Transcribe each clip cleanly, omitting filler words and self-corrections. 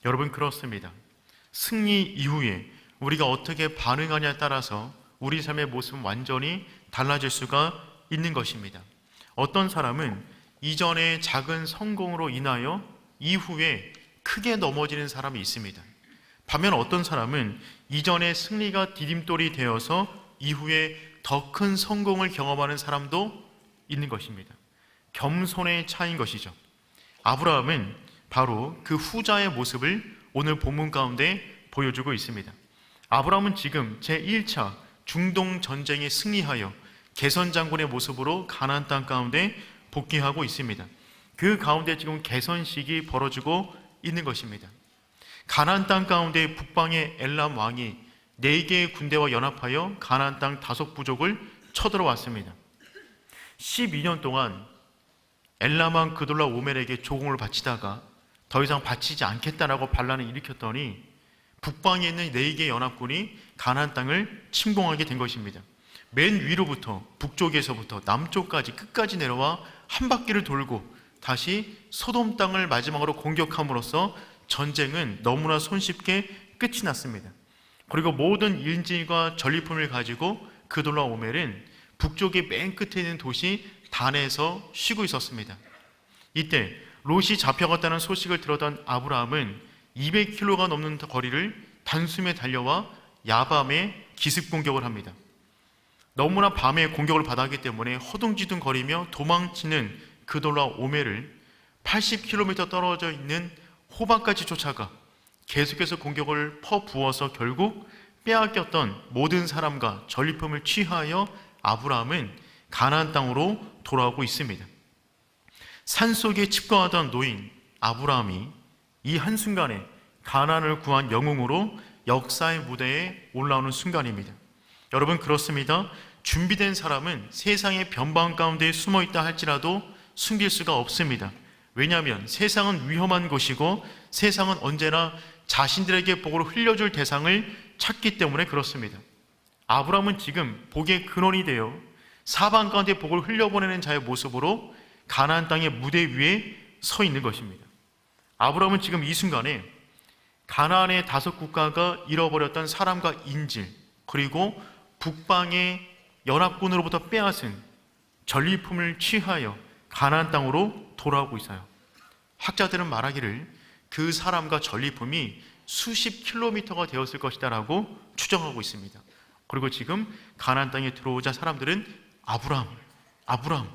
여러분, 그렇습니다. 승리 이후에 우리가 어떻게 반응하냐에 따라서 우리 삶의 모습은 완전히 달라질 수가 있는 것입니다. 어떤 사람은 이전의 작은 성공으로 인하여 이후에 크게 넘어지는 사람이 있습니다. 반면 어떤 사람은 이전의 승리가 디딤돌이 되어서 이후에 더 큰 성공을 경험하는 사람도 있는 것입니다. 겸손의 차이인 것이죠. 아브라함은 바로 그 후자의 모습을 오늘 본문 가운데 보여주고 있습니다. 아브라함은 지금 제1차 중동 전쟁에 승리하여 개선 장군의 모습으로 가나안 땅 가운데 복귀하고 있습니다. 그 가운데 지금 개선식이 벌어지고 있는 것입니다. 가나안 땅 가운데 북방의 엘람 왕이 4개의 군대와 연합하여 가나안 땅 5부족을 쳐들어왔습니다. 12년 동안 엘람 왕 그돌라 오멜에게 조공을 바치다가 더 이상 바치지 않겠다라고 반란을 일으켰더니 북방에 있는 4개의 연합군이 가나안 땅을 침공하게 된 것입니다. 맨 위로부터 북쪽에서부터 남쪽까지 끝까지 내려와 한 바퀴를 돌고 다시 소돔 땅을 마지막으로 공격함으로써 전쟁은 너무나 손쉽게 끝이 났습니다. 그리고 모든 인질과 전리품을 가지고 그돌라 오멜은 북쪽의 맨 끝에 있는 도시 단에서 쉬고 있었습니다. 이때 롯이 잡혀갔다는 소식을 들었던 아브라함은 200km가 넘는 거리를 단숨에 달려와 야밤에 기습 공격을 합니다. 너무나 밤에 공격을 받았기 때문에 허둥지둥 거리며 도망치는 그돌라 오멜을 80km 떨어져 있는 호박까지 쫓아가 계속해서 공격을 퍼부어서 결국 빼앗겼던 모든 사람과 전리품을 취하여 아브라함은 가나안 땅으로 돌아오고 있습니다. 산속에 칩거하던 노인 아브라함이 이 한순간에 가나안을 구한 영웅으로 역사의 무대에 올라오는 순간입니다. 여러분, 그렇습니다. 준비된 사람은 세상의 변방 가운데 숨어있다 할지라도 숨길 수가 없습니다. 왜냐하면 세상은 위험한 곳이고 세상은 언제나 자신들에게 복을 흘려줄 대상을 찾기 때문에 그렇습니다. 아브라함은 지금 복의 근원이 되어 사방 가운데 복을 흘려보내는 자의 모습으로 가나안 땅의 무대 위에 서 있는 것입니다. 아브라함은 지금 이 순간에 가나안의 5국가가 잃어버렸던 사람과 인질, 그리고 북방의 연합군으로부터 빼앗은 전리품을 취하여 가나안 땅으로 돌아오고 있어요. 학자들은 말하기를 그 사람과 전리품이 수십 킬로미터가 되었을 것이다 라고 추정하고 있습니다. 그리고 지금 가나안 땅에 들어오자 사람들은 아브라함, 아브라함,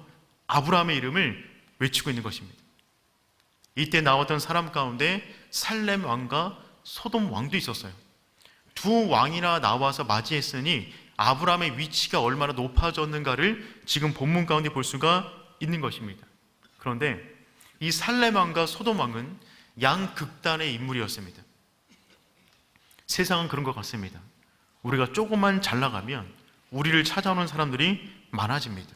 아브라함의 이름을 외치고 있는 것입니다. 이때 나왔던 사람 가운데 살렘 왕과 소돔 왕도 있었어요. 두 왕이나 나와서 맞이했으니 아브라함의 위치가 얼마나 높아졌는가를 지금 본문 가운데 볼 수가 있는 것입니다. 그런데 이 살렘 왕과 소돔 왕은 양극단의 인물이었습니다. 세상은 그런 것 같습니다. 우리가 조금만 잘 나가면 우리를 찾아오는 사람들이 많아집니다.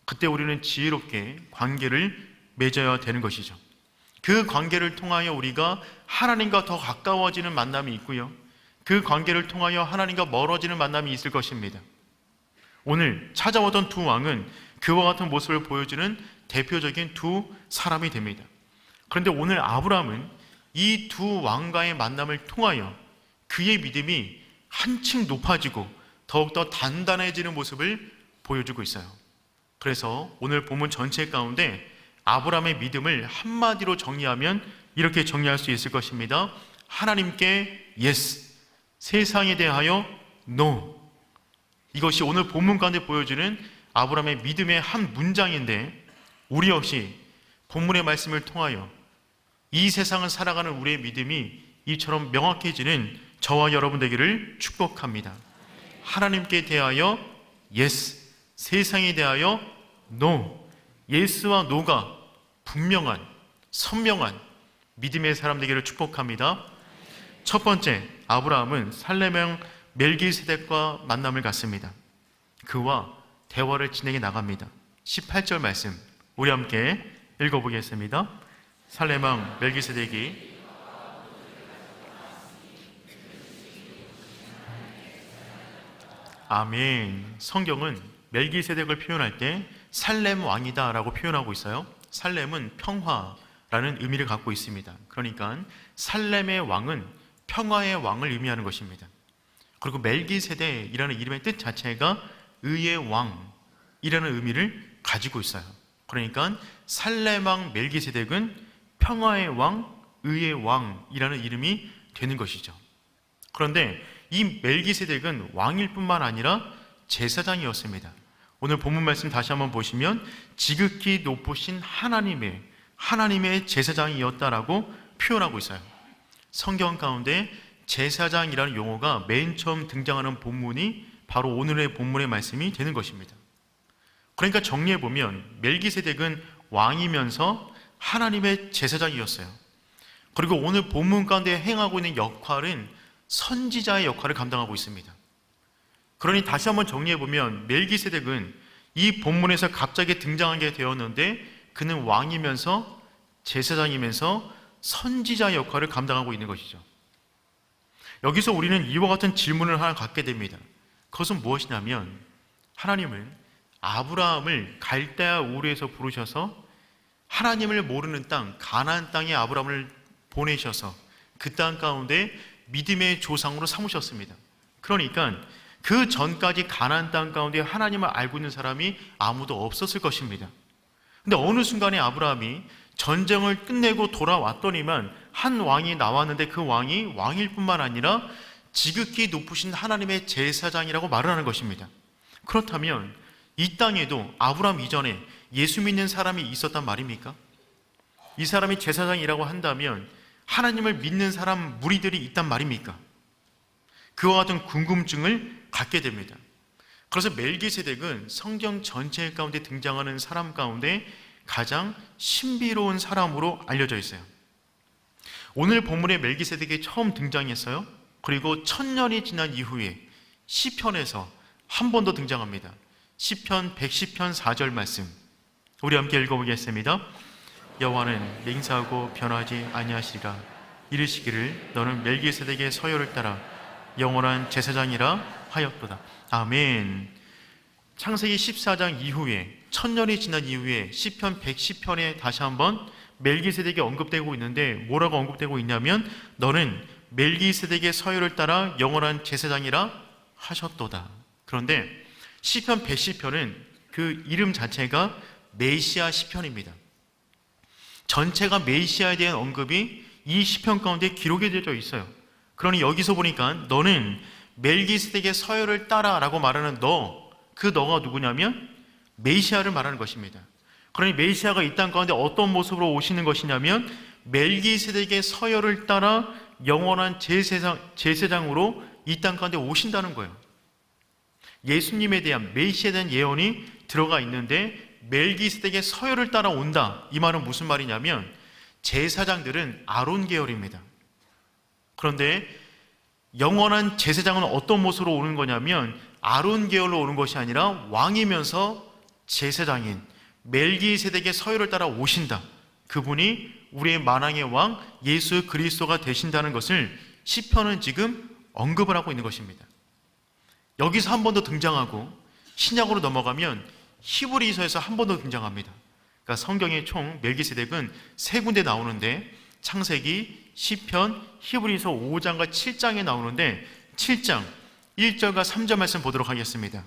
그때 우리는 지혜롭게 관계를 맺어야 되는 것이죠. 그 관계를 통하여 우리가 하나님과 더 가까워지는 만남이 있고요, 그 관계를 통하여 하나님과 멀어지는 만남이 있을 것입니다. 오늘 찾아오던 두 왕은 그와 같은 모습을 보여주는 대표적인 두 사람이 됩니다. 그런데 오늘 아브라함은 이 두 왕과의 만남을 통하여 그의 믿음이 한층 높아지고 더욱더 단단해지는 모습을 보여주고 있어요. 그래서 오늘 본문 전체 가운데 아브라함의 믿음을 한마디로 정리하면 이렇게 정리할 수 있을 것입니다. 하나님께 yes, 세상에 대하여 no. 이것이 오늘 본문 가운데 보여주는 아브라함의 믿음의 한 문장인데, 우리 역시 본문의 말씀을 통하여 이 세상을 살아가는 우리의 믿음이 이처럼 명확해지는 저와 여러분 되기를 축복합니다. 하나님께 대하여 yes, 세상에 대하여 no. 예스와 노가 분명한, 선명한 믿음의 사람 되기를 축복합니다. 첫 번째, 아브라함은 살렘 멜기세덱과 만남을 갖습니다. 그와 대화를 진행해 나갑니다. 18절 말씀 우리 함께 읽어보겠습니다. 살렘 왕 멜기세덱이 아멘. 성경은 멜기세덱을 표현할 때 살렘 왕이다 라고 표현하고 있어요. 살렘은 평화, 라는 의미를 갖고 있습니다. 그러니까 살렘의 왕은 평화의 왕을 의미하는 것입니다. 그리고 멜기세덱이라는 이름의 뜻 자체가 의의 왕이라는 의미를 가지고 있어요. 그러니까 살렘 왕 멜기세덱은 평화의 왕, 의의 왕이라는 이름이 되는 것이죠. 그런데 이 멜기세덱은 왕일 뿐만 아니라 제사장이었습니다. 오늘 본문 말씀 다시 한번 보시면 지극히 높으신 하나님의 제사장이었다라고 표현하고 있어요. 성경 가운데 제사장이라는 용어가 맨 처음 등장하는 본문이 바로 오늘의 본문의 말씀이 되는 것입니다. 그러니까 정리해보면 멜기세덱은 왕이면서 하나님의 제사장이었어요. 그리고 오늘 본문 가운데 행하고 있는 역할은 선지자의 역할을 감당하고 있습니다. 그러니 다시 한번 정리해보면 멜기세덱은 이 본문에서 갑자기 등장하게 되었는데 그는 왕이면서 제사장이면서 선지자의 역할을 감당하고 있는 것이죠. 여기서 우리는 이와 같은 질문을 하나 갖게 됩니다. 그것은 무엇이냐면 하나님은 아브라함을 갈대아 우르에서 부르셔서 하나님을 모르는 땅 가나안 땅에 아브라함을 보내셔서 그 땅 가운데 믿음의 조상으로 삼으셨습니다. 그러니까 그 전까지 가나안 땅 가운데 하나님을 알고 있는 사람이 아무도 없었을 것입니다. 근데 어느 순간에 아브라함이 전쟁을 끝내고 돌아왔더니만 한 왕이 나왔는데 그 왕이 왕일 뿐만 아니라 지극히 높으신 하나님의 제사장이라고 말을 하는 것입니다. 그렇다면 이 땅에도 아브라함 이전에 예수 믿는 사람이 있었단 말입니까? 이 사람이 제사장이라고 한다면 하나님을 믿는 사람 무리들이 있단 말입니까? 그와 같은 궁금증을 갖게 됩니다. 그래서 멜기세덱은 성경 전체 가운데 등장하는 사람 가운데 가장 신비로운 사람으로 알려져 있어요. 오늘 본문에 멜기세덱이 처음 등장했어요. 그리고 1000년이 지난 이후에 시편에서 한 번 더 등장합니다. 시편 110편 4절 말씀 우리 함께 읽어보겠습니다. 여호와는 맹세하고 변하지 아니하시리라. 이르시기를 너는 멜기세덱의 서열을 따라 영원한 제사장이라 하였도다. 아멘. 창세기 14장 이후에 1000년이 지난 이후에 시편 110편에 다시 한번 멜기세덱이 언급되고 있는데 뭐라고 언급되고 있냐면 너는 멜기세덱의 서열을 따라 영원한 제사장이라 하셨도다. 그런데 시편 110편은 그 이름 자체가 메시아 시편입니다. 전체가 메시아에 대한 언급이 이 시편 가운데 기록이 되어 있어요. 그러니 여기서 보니까 너는 멜기세덱의 서열을 따라 라고 말하는 그 너가 누구냐면 메시아를 말하는 것입니다. 그러니 메시아가 이 땅 가운데 어떤 모습으로 오시는 것이냐면 멜기세덱의 서열을 따라 영원한 제사장으로 이 땅 가운데 오신다는 거예요. 예수님에 대한 메시아에 대한 예언이 들어가 있는데 멜기세덱의 서열을 따라 온다. 이 말은 무슨 말이냐면 제사장들은 아론 계열입니다. 그런데 영원한 제사장은 어떤 모습으로 오는 거냐면 아론 계열로 오는 것이 아니라 왕이면서 제사장인 멜기세덱의 서열을 따라 오신다. 그분이 우리의 만왕의 왕 예수 그리스도가 되신다는 것을 시편은 지금 언급을 하고 있는 것입니다. 여기서 한 번 더 등장하고 신약으로 넘어가면 히브리서에서 한 번 더 등장합니다. 그러니까 성경에 총 멜기세덱은 3군데 나오는데 창세기, 시편, 히브리서 5장과 7장에 나오는데 7장 1절과 3절 말씀 보도록 하겠습니다.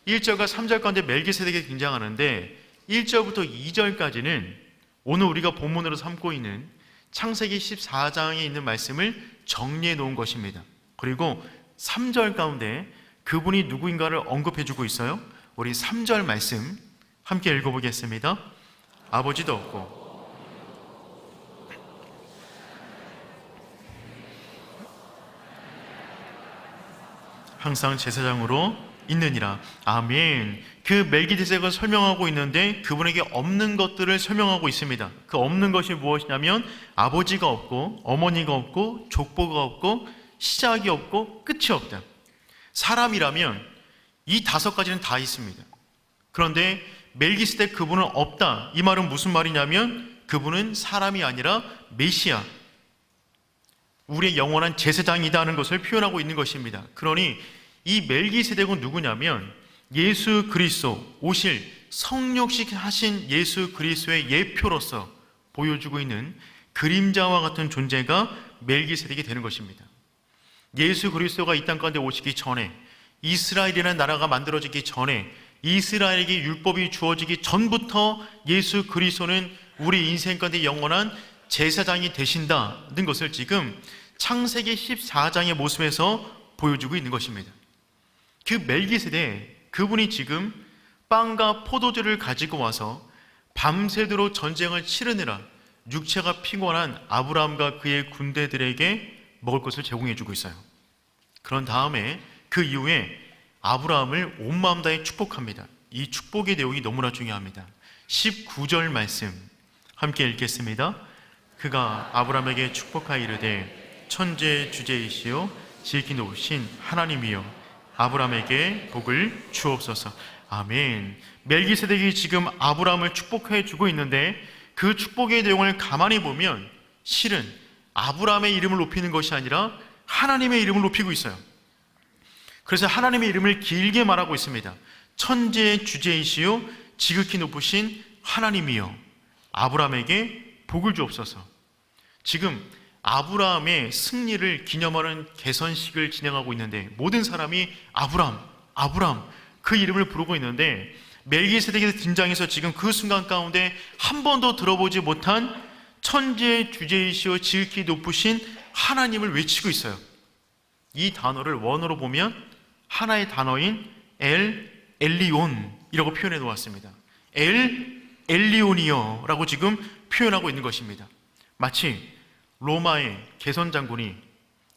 1절과 3절 가운데 멜기세덱이 등장하는데 1절부터 2절까지는 오늘 우리가 본문으로 삼고 있는 창세기 14장에 있는 말씀을 정리해 놓은 것입니다. 그리고 3절 가운데 그분이 누구인가를 언급해 주고 있어요. 우리 3절 말씀 함께 읽어보겠습니다. 아버지도 없고 항상 제사장으로 있느니라. 아멘. 그 멜기세덱을 설명하고 있는데 그분에게 없는 것들을 설명하고 있습니다. 그 없는 것이 무엇이냐면 아버지가 없고 어머니가 없고 족보가 없고 시작이 없고 끝이 없다. 사람이라면 이 5가지는 다 있습니다. 그런데 멜기세덱 그분은 없다. 이 말은 무슨 말이냐면 그분은 사람이 아니라 메시아, 우리의 영원한 제사장이다는 것을 표현하고 있는 것입니다. 그러니 이 멜기세덱은 누구냐면 예수 그리스도 오실 성육식 하신 예수 그리스도의 예표로서 보여주고 있는 그림자와 같은 존재가 멜기세덱이 되는 것입니다. 예수 그리스도가 이 땅 가운데 오시기 전에, 이스라엘이라는 나라가 만들어지기 전에, 이스라엘에게 율법이 주어지기 전부터 예수 그리스도는 우리 인생 가운데 영원한 제사장이 되신다는 것을 지금 창세기 14장의 모습에서 보여주고 있는 것입니다. 그 멜기세덱, 그분이 지금 빵과 포도주를 가지고 와서 밤새도록 전쟁을 치르느라 육체가 피곤한 아브라함과 그의 군대들에게 먹을 것을 제공해 주고 있어요. 그런 다음에 그 이후에 아브라함을 온 마음 다해 축복합니다. 이 축복의 내용이 너무나 중요합니다. 19절 말씀 함께 읽겠습니다. 그가 아브라함에게 축복하여 이르되 천재 주제이시오 지극히 높으신 하나님이여 아브라함에게 복을 주옵소서. 아멘. 멜기세덱이 지금 아브라함을 축복해 주고 있는데, 그 축복의 내용을 가만히 보면 실은 아브라함의 이름을 높이는 것이 아니라 하나님의 이름을 높이고 있어요. 그래서 하나님의 이름을 길게 말하고 있습니다. 천지의 주제이시오 지극히 높으신 하나님이여 아브라함에게 복을 주옵소서. 지금 아브라함의 승리를 기념하는 개선식을 진행하고 있는데, 모든 사람이 아브라함 그 이름을 부르고 있는데, 멜기세덱이 등장해서 지금 그 순간 가운데 한 번도 들어보지 못한 천지의 주제이시오 지극히 높으신 하나님을 외치고 있어요. 이 단어를 원어로 보면 하나의 단어인 엘리온이라고 표현해 놓았습니다. 엘리온이여 라고 지금 표현하고 있는 것입니다. 마치 로마의 개선 장군이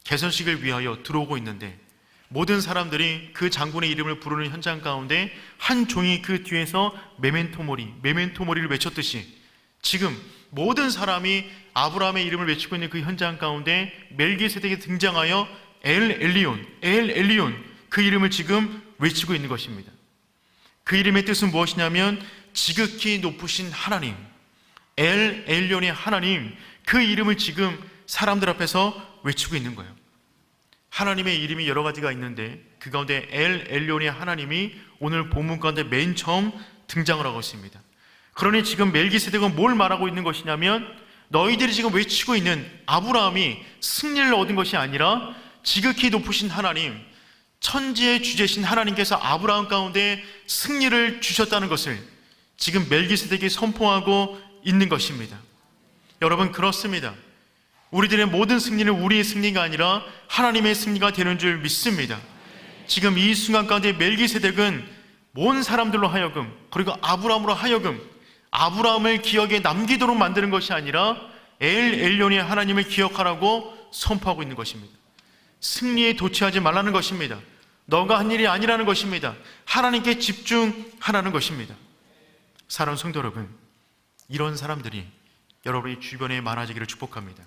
개선식을 위하여 들어오고 있는데, 모든 사람들이 그 장군의 이름을 부르는 현장 가운데 한 종이 그 뒤에서 메멘토모리를 외쳤듯이, 지금 모든 사람이 아브라함의 이름을 외치고 있는 그 현장 가운데 멜기세덱이 등장하여 엘리온 그 이름을 지금 외치고 있는 것입니다. 그 이름의 뜻은 무엇이냐면 지극히 높으신 하나님, 엘리온의 하나님, 그 이름을 지금 사람들 앞에서 외치고 있는 거예요. 하나님의 이름이 여러 가지가 있는데 그 가운데 엘리온의 하나님이 오늘 본문 가운데 맨 처음 등장을 하고 있습니다. 그러니 지금 멜기세덱은 뭘 말하고 있는 것이냐면, 너희들이 지금 외치고 있는 아브라함이 승리를 얻은 것이 아니라 지극히 높으신 하나님, 천지의 주제신 하나님께서 아브라함 가운데 승리를 주셨다는 것을 지금 멜기세덱이 선포하고 있는 것입니다. 여러분, 그렇습니다. 우리들의 모든 승리는 우리의 승리가 아니라 하나님의 승리가 되는 줄 믿습니다. 지금 이 순간 가운데 멜기세덱은 온 사람들로 하여금, 그리고 아브라함으로 하여금 아브라함을 기억에 남기도록 만드는 것이 아니라 엘리온의 하나님을 기억하라고 선포하고 있는 것입니다. 승리에 도취하지 말라는 것입니다. 너가 한 일이 아니라는 것입니다. 하나님께 집중하라는 것입니다. 사랑하는 성도 여러분, 이런 사람들이 여러분의 주변에 많아지기를 축복합니다.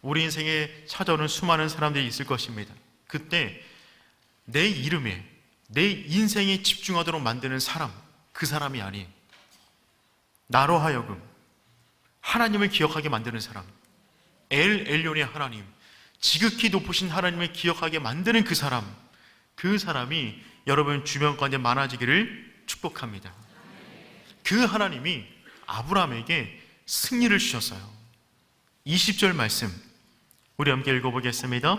우리 인생에 찾아오는 수많은 사람들이 있을 것입니다. 그때 내 이름에, 내 인생에 집중하도록 만드는 사람, 그 사람이 아닌 나로 하여금 하나님을 기억하게 만드는 사람, 엘리온의 하나님, 지극히 높으신 하나님을 기억하게 만드는 그 사람이 여러분 주변 가운데 많아지기를 축복합니다. 그 하나님이 아브라함에게 승리를 주셨어요. 20절 말씀 우리 함께 읽어보겠습니다.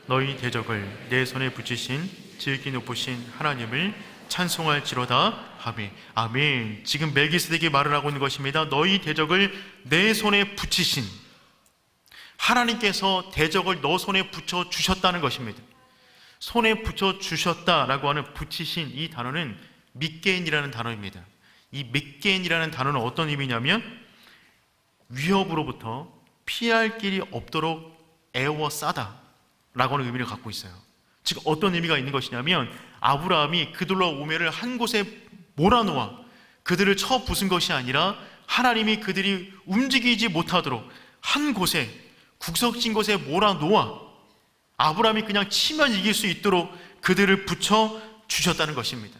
너희 대적을 내 손에 붙이신 지극히 높으신 하나님을 찬송할지로다 하매. 아멘. 지금 멜기세덱이 말을 하고 있는 것입니다. 너희 대적을 내 손에 붙이신 하나님께서 대적을 너 손에 붙여 주셨다는 것입니다. 손에 붙여 주셨다라고 하는 붙이신 이 단어는 밑게인이라는 단어입니다. 이 밑게인이라는 단어는 어떤 의미냐면 위협으로부터 피할 길이 없도록 애워싸다 라고 하는 의미를 갖고 있어요. 즉 어떤 의미가 있는 것이냐면, 아브라함이 그들로 오매를 한 곳에 몰아놓아 그들을 쳐 부순 것이 아니라 하나님이 그들이 움직이지 못하도록 한 곳에, 국석진 곳에 몰아놓아 아브라함이 그냥 치면 이길 수 있도록 그들을 붙여 주셨다는 것입니다.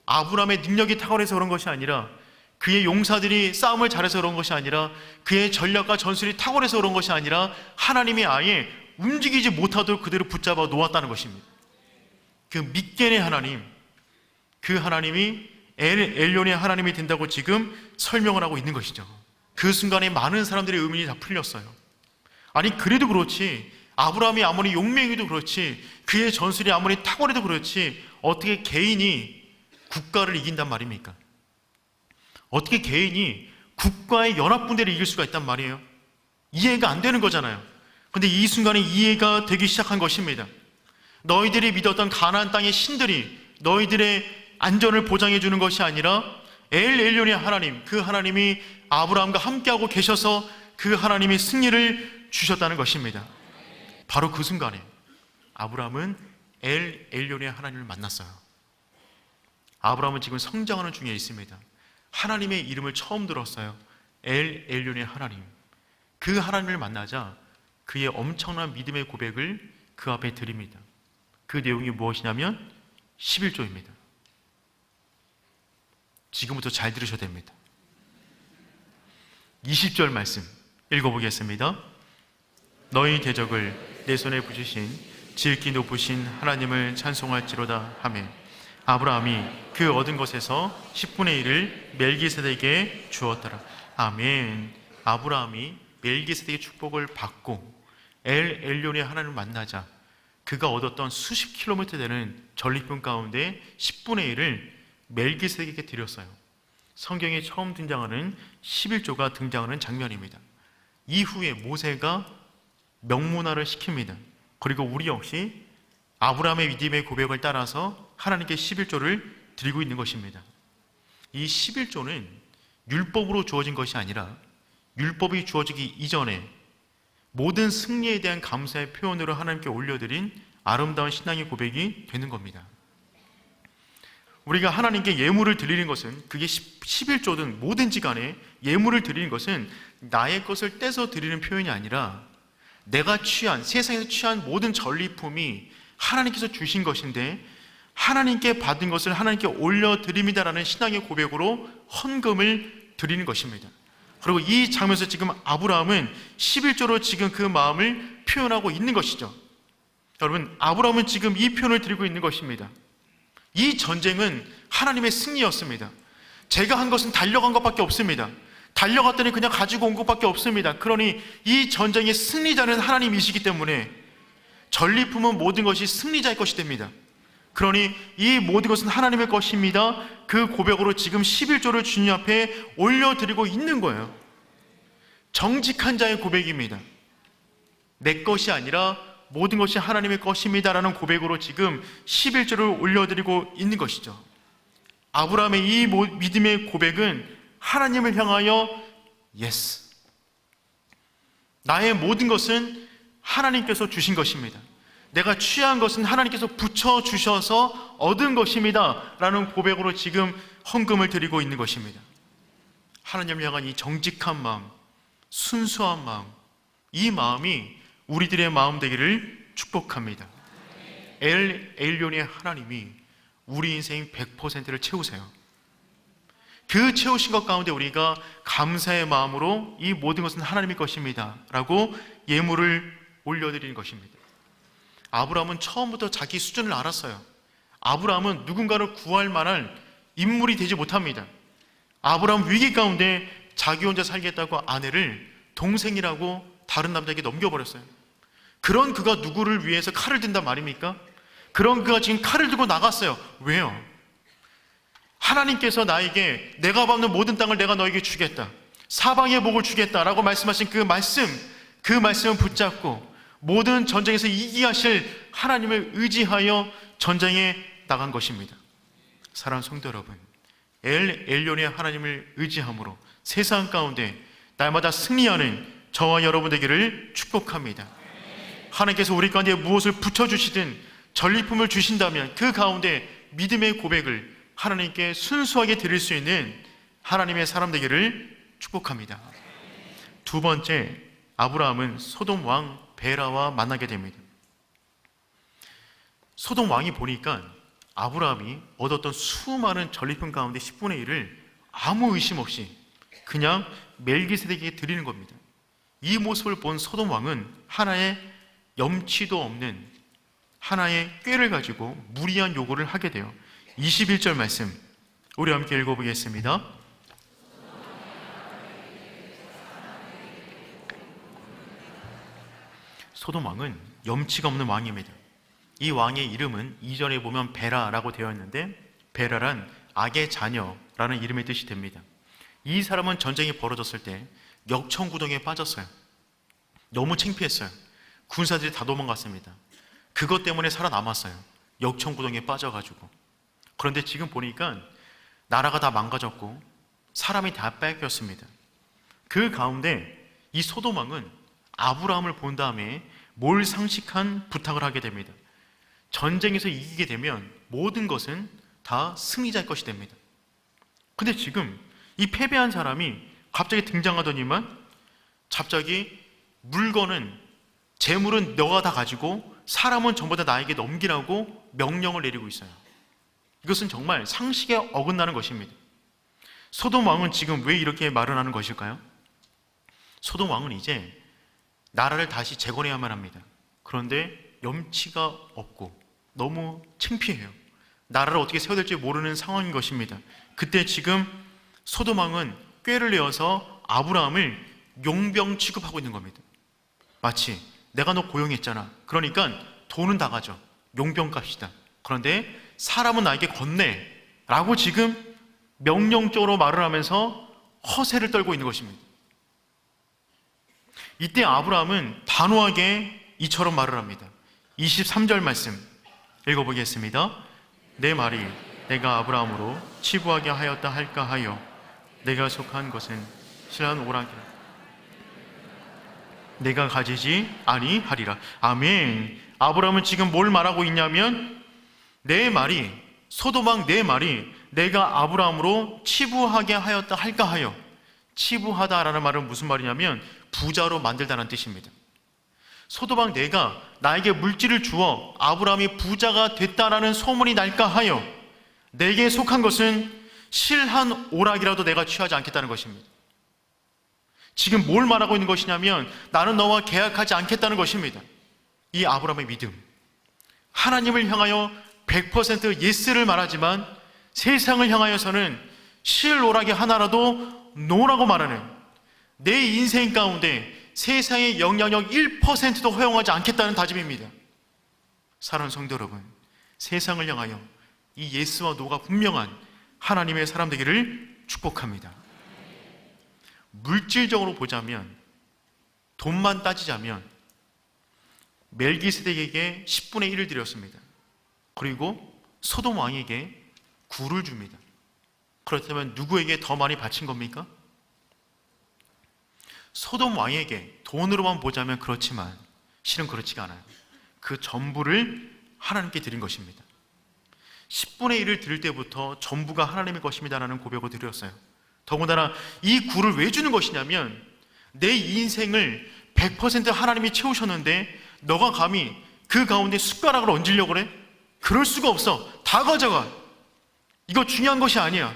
아브라함의 능력이 탁월해서 그런 것이 아니라, 그의 용사들이 싸움을 잘해서 그런 것이 아니라, 그의 전략과 전술이 탁월해서 그런 것이 아니라 하나님이 아예 움직이지 못하도록 그들을 붙잡아 놓았다는 것입니다. 그 밑겐의 하나님, 그 하나님이 엘리온의 하나님이 된다고 지금 설명을 하고 있는 것이죠. 그 순간에 많은 사람들의 의문이 다 풀렸어요. 아니 그래도 그렇지, 아브라함이 아무리 용맹이도 그렇지, 그의 전술이 아무리 탁월해도 그렇지, 어떻게 개인이 국가를 이긴단 말입니까? 어떻게 개인이 국가의 연합군대를 이길 수가 있단 말이에요? 이해가 안 되는 거잖아요. 근데 이 순간에 이해가 되기 시작한 것입니다. 너희들이 믿었던 가나안 땅의 신들이 너희들의 안전을 보장해 주는 것이 아니라 엘 엘론의 하나님, 그 하나님이 아브라함과 함께하고 계셔서 그 하나님이 승리를 주셨다는 것입니다. 바로 그 순간에 아브라함은 엘 엘론의 하나님을 만났어요. 아브라함은 지금 성장하는 중에 있습니다. 하나님의 이름을 처음 들었어요. 엘 엘론의 하나님. 그 하나님을 만나자 그의 엄청난 믿음의 고백을 그 앞에 드립니다. 그 내용이 무엇이냐면 11조입니다. 지금부터 잘 들으셔야 됩니다. 20절 말씀 읽어보겠습니다. 너희 대적을 내 손에 붙이신 질기 높으신 하나님을 찬송할지로다 하매 아브라함이 그 얻은 것에서 10분의 1을 멜기세덱에게 주었더라. 아멘. 아브라함이 멜기세덱의 축복을 받고 엘 엘론의 하나님을 만나자 그가 얻었던 수십 킬로미터 되는 전리품 가운데 10분의 1을 멜기세덱에게 드렸어요. 성경에 처음 등장하는 11조가 등장하는 장면입니다. 이후에 모세가 명문화를 시킵니다. 그리고 우리 역시 아브라함의 믿음의 고백을 따라서 하나님께 11조를 드리고 있는 것입니다. 이 11조는 율법으로 주어진 것이 아니라 율법이 주어지기 이전에 모든 승리에 대한 감사의 표현으로 하나님께 올려드린 아름다운 신앙의 고백이 되는 겁니다. 우리가 하나님께 예물을 드리는 것은 그게 11조든 뭐든지 간에 예물을 드리는 것은 나의 것을 떼서 드리는 표현이 아니라 내가 취한, 세상에서 취한 모든 전리품이 하나님께서 주신 것인데 하나님께 받은 것을 하나님께 올려드립니다라는 신앙의 고백으로 헌금을 드리는 것입니다. 그리고 이 장면에서 지금 아브라함은 11조로 지금 그 마음을 표현하고 있는 것이죠. 여러분, 아브라함은 지금 이 표현을 드리고 있는 것입니다. 이 전쟁은 하나님의 승리였습니다. 제가 한 것은 달려간 것밖에 없습니다. 달려갔더니 그냥 가지고 온 것밖에 없습니다. 그러니 이 전쟁의 승리자는 하나님이시기 때문에 전리품은 모든 것이 승리자의 것이 됩니다. 그러니 이 모든 것은 하나님의 것입니다. 그 고백으로 지금 11조를 주님 앞에 올려드리고 있는 거예요. 정직한 자의 고백입니다. 내 것이 아니라 모든 것이 하나님의 것입니다 라는 고백으로 지금 11조를 올려드리고 있는 것이죠. 아브라함의 이 믿음의 고백은 하나님을 향하여 예스, 나의 모든 것은 하나님께서 주신 것입니다. 내가 취한 것은 하나님께서 붙여주셔서 얻은 것입니다 라는 고백으로 지금 헌금을 드리고 있는 것입니다. 하나님을 향한 이 정직한 마음, 순수한 마음, 이 마음이 우리들의 마음 되기를 축복합니다. 엘 엘론의 하나님이 우리 인생 100%를 채우세요. 그 채우신 것 가운데 우리가 감사의 마음으로 이 모든 것은 하나님의 것입니다 라고 예물을 올려드리는 것입니다. 아브라함은 처음부터 자기 수준을 알았어요. 아브라함은 누군가를 구할 만한 인물이 되지 못합니다. 아브라함 위기 가운데 자기 혼자 살겠다고 아내를 동생이라고 다른 남자에게 넘겨버렸어요. 그런 그가 누구를 위해서 칼을 든단 말입니까? 그런 그가 지금 칼을 들고 나갔어요. 왜요? 하나님께서 나에게 내가 밟는 모든 땅을 내가 너에게 주겠다, 사방의 복을 주겠다라고 말씀하신 그 말씀을 붙잡고 모든 전쟁에서 이기게 하실 하나님을 의지하여 전쟁에 나간 것입니다. 사랑하는 성도 여러분, 엘 엘론의 하나님을 의지함으로 세상 가운데 날마다 승리하는 저와 여러분 되기를 축복합니다. 하나님께서 우리 가운데 무엇을 붙여주시든 전리품을 주신다면 그 가운데 믿음의 고백을 하나님께 순수하게 드릴 수 있는 하나님의 사람 되기를 축복합니다. 두 번째, 아브라함은 소돔 왕 베라와 만나게 됩니다. 소돔 왕이 보니까 아브라함이 얻었던 수많은 전리품 가운데 10분의 1을 아무 의심 없이 그냥 멜기세덱에게 드리는 겁니다. 이 모습을 본 소돔 왕은 하나의 염치도 없는 하나의 꾀를 가지고 무리한 요구를 하게 돼요. 21절 말씀 우리 함께 읽어보겠습니다. 소돔 왕은 염치가 없는 왕입니다. 이 왕의 이름은 이전에 보면 베라라고 되어 있는데, 베라란 악의 자녀라는 이름의 뜻이 됩니다. 이 사람은 전쟁이 벌어졌을 때 역청구동에 빠졌어요. 너무 창피했어요. 군사들이 다 도망갔습니다. 그것 때문에 살아남았어요. 역청구동에 빠져가지고. 그런데 지금 보니까 나라가 다 망가졌고 사람이 다 뺏겼습니다. 그 가운데 이 소돔 왕은 아브라함을 본 다음에 몰상식한 부탁을 하게 됩니다. 전쟁에서 이기게 되면 모든 것은 다 승리자의 것이 됩니다. 근데 지금 이 패배한 사람이 갑자기 등장하더니만 갑자기 물건은, 재물은 너가 다 가지고 사람은 전부 다 나에게 넘기라고 명령을 내리고 있어요. 이것은 정말 상식에 어긋나는 것입니다. 소돔 왕은 지금 왜 이렇게 말을 하는 것일까요? 소돔 왕은 이제 나라를 다시 재건해야만 합니다. 그런데 염치가 없고 너무 창피해요. 나라를 어떻게 세워야 될지 모르는 상황인 것입니다. 그때 지금 소돔 왕은 꾀를 내어서 아브라함을 용병 취급하고 있는 겁니다. 마치 내가 너 고용했잖아. 그러니까 돈은 다 가져. 용병 값이다. 그런데 사람은 나에게 건네 라고 지금 명령적으로 말을 하면서 허세를 떨고 있는 것입니다. 이때 아브라함은 단호하게 이처럼 말을 합니다. 23절 말씀 읽어보겠습니다. 내 말이 내가 아브라함으로 치부하게 하였다 할까 하여 내가 속한 것은 실한 오락이라 내가 가지지 아니하리라. 아멘. 아브라함은 지금 뭘 말하고 있냐면, 내 말이, 소돔 왕 내 말이 내가 아브라함으로 치부하게 하였다 할까 하여. 치부하다라는 말은 무슨 말이냐면 부자로 만들다는 뜻입니다. 소돔 왕 내가 나에게 물질을 주어 아브라함이 부자가 됐다라는 소문이 날까 하여 내게 속한 것은 실한 오락이라도 내가 취하지 않겠다는 것입니다. 지금 뭘 말하고 있는 것이냐면 나는 너와 계약하지 않겠다는 것입니다. 이 아브라함의 믿음, 하나님을 향하여 100% 예스를 말하지만 세상을 향하여서는 실 오락이 하나라도 노라고 말하는, 내 인생 가운데 세상의 영향력 1%도 허용하지 않겠다는 다짐입니다. 사랑하는 성도 여러분, 세상을 향하여 이 예스와 노가 분명한 하나님의 사람 되기를 축복합니다. 물질적으로 보자면, 돈만 따지자면 멜기세덱에게 10분의 1을 드렸습니다. 그리고 소돔 왕에게 굴을 줍니다. 그렇다면 누구에게 더 많이 바친 겁니까? 소돔 왕에게 돈으로만 보자면 그렇지만 실은 그렇지가 않아요. 그 전부를 하나님께 드린 것입니다. 10분의 1을 드릴 때부터 전부가 하나님의 것입니다라는 고백을 드렸어요. 더군다나 이 굴을 왜 주는 것이냐면, 내 인생을 100% 하나님이 채우셨는데 너가 감히 그 가운데 숟가락을 얹으려고 그래? 그럴 수가 없어. 다 가져가. 이거 중요한 것이 아니야.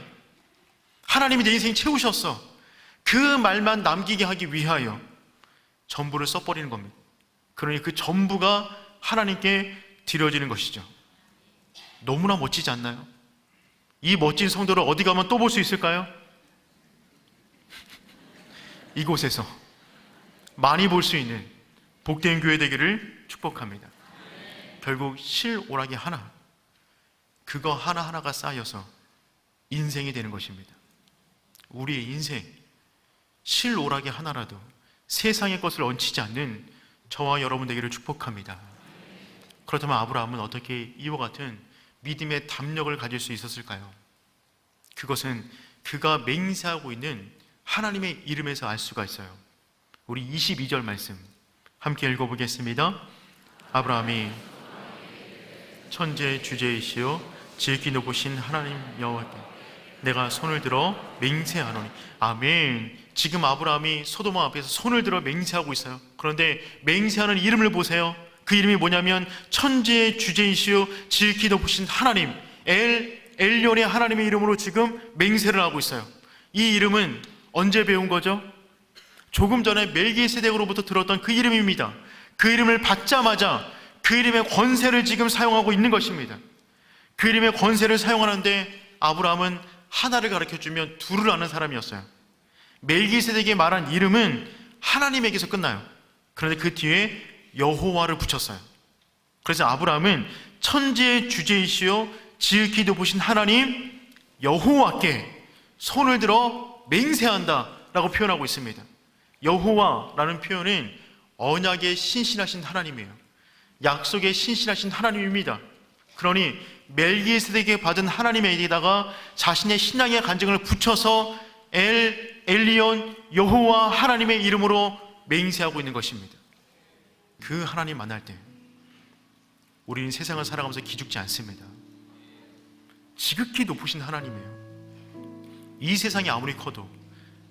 하나님이 내 인생 채우셨어. 그 말만 남기게 하기 위하여 전부를 써버리는 겁니다. 그러니 그 전부가 하나님께 드려지는 것이죠. 너무나 멋지지 않나요? 이 멋진 성도를 어디 가면 또 볼 수 있을까요? 이곳에서 많이 볼 수 있는 복된 교회 되기를 축복합니다. 결국 실 오락이 하나, 그거 하나하나가 쌓여서 인생이 되는 것입니다. 우리의 인생, 실 오락이 하나라도 세상의 것을 얹히지 않는 저와 여러분 되기를 축복합니다. 그렇다면 아브라함은 어떻게 이와 같은 믿음의 담력을 가질 수 있었을까요? 그것은 그가 맹세하고 있는 하나님의 이름에서 알 수가 있어요. 우리 22절 말씀 함께 읽어보겠습니다. 아브라함이 천지의 주제이시오 지극히 높으신 하나님 여호와께 내가 손을 들어 맹세하노니. 아멘. 지금 아브라함이 소돔 앞에서 손을 들어 맹세하고 있어요. 그런데 맹세하는 이름을 보세요. 그 이름이 뭐냐면 천지의 주제이시오 지극히 높으신 하나님, 엘ион의 하나님의 이름으로 지금 맹세를 하고 있어요. 이 이름은 언제 배운 거죠? 조금 전에 멜기세덱으로부터 들었던 그 이름입니다. 그 이름을 받자마자 그 이름의 권세를 지금 사용하고 있는 것입니다. 그 이름의 권세를 사용하는데 아브라함은 하나를 가르쳐주면 둘을 아는 사람이었어요. 멜기세덱이 말한 이름은 하나님에게서 끝나요. 그런데 그 뒤에 여호와를 붙였어요. 그래서 아브라함은 천지의 주제이시요 지극히 높으신 하나님 여호와께 손을 들어 맹세한다 라고 표현하고 있습니다. 여호와라는 표현은 언약에 신실하신 하나님이에요. 약속에 신실하신 하나님입니다. 그러니 멜기세덱에게 받은 하나님에게다가 자신의 신앙의 간증을 붙여서 엘리온 여호와 하나님의 이름으로 맹세하고 있는 것입니다. 그 하나님 만날 때 우리는 세상을 살아가면서 기죽지 않습니다. 지극히 높으신 하나님이에요. 이 세상이 아무리 커도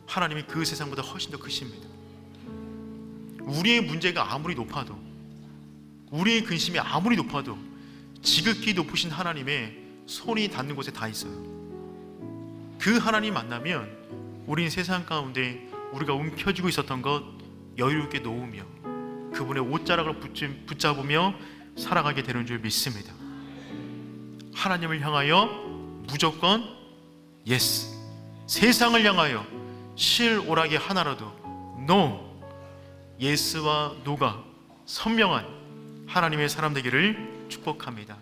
하나님이 그 세상보다 훨씬 더 크십니다. 우리의 문제가 아무리 높아도, 우리의 근심이 아무리 높아도 지극히 높으신 하나님의 손이 닿는 곳에 다 있어요. 그 하나님 만나면 우리는 세상 가운데 우리가 움켜쥐고 있었던 것 여유롭게 놓으며 그분의 옷자락을 붙잡으며 살아가게 되는 줄 믿습니다. 하나님을 향하여 무조건 예스, 세상을 향하여 실 오락이 하나라도 노, 예스와 노가 선명한 하나님의 사람 되기를 축복합니다.